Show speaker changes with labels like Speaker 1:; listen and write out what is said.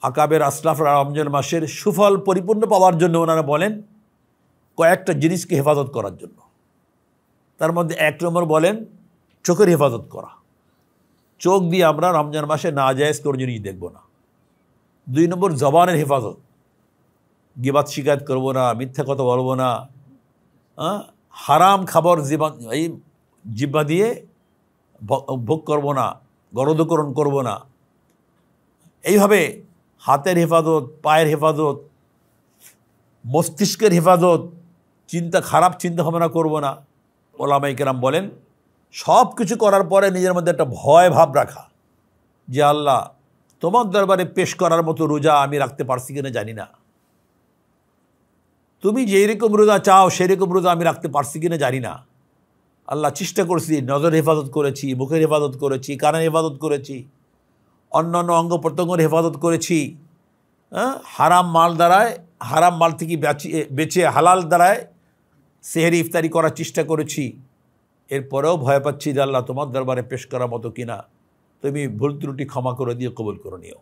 Speaker 1: আকাবের আসলাফরা রমজান মাসের সুফল পরিপূর্ণ পাওয়ার জন্য ওনারা বলেন কয়েকটা জিনিসকে হেফাজত করার জন্য। তার মধ্যে 1 নম্বর বলেন চোখের হেফাজত করা। চোখ দিয়ে আমরা রমজান মাসে নাজায়েজ কোনো জিনিস দেখব না। 2 নম্বর জবানের হেফাজত, গিবাত শিকায়ত করব না, মিথ্যা কথা বলবো না, হারাম খাবার এই জিহ্বা দিয়ে ভোগ করব না, গরদকরণ করব না। এইভাবে হাতের হেফাজত, পায়ের হেফাজত, মস্তিষ্কের হেফাজত, খারাপ চিন্তা ভাবনা করব না। ওলামায়ে কেরাম বলেন সব কিছু করার পরে নিজের মধ্যে একটা ভয় ভাব রাখা যে আল্লাহ তোমার দরবারে পেশ করার মতো রোজা আমি রাখতে পারছি কিনা জানি না, তুমি যেই রকম রোজা চাও সেই রকম রোজা আমি রাখতে পারছি কিনা জানি না। আল্লাহ চেষ্টা করছি, নজর হেফাজত করেছি, মুখের হেফাজত করেছি, কানের হেফাজত করেছি, অন্যান্য অঙ্গ প্রত্যঙ্গের হেফাজত করেছি, হারাম মাল দ্বারায়, হারাম মাল থেকে বেঁচে হালাল দ্বারায় সেহরি ইফতারি করার চেষ্টা করেছি। এরপরেও ভয় পাচ্ছি যে আল্লাহ তোমার দরবারে পেশ করার মতো কিনা, তুমি ভুল ত্রুটি ক্ষমা করে দিয়ে কবুল করে নিও।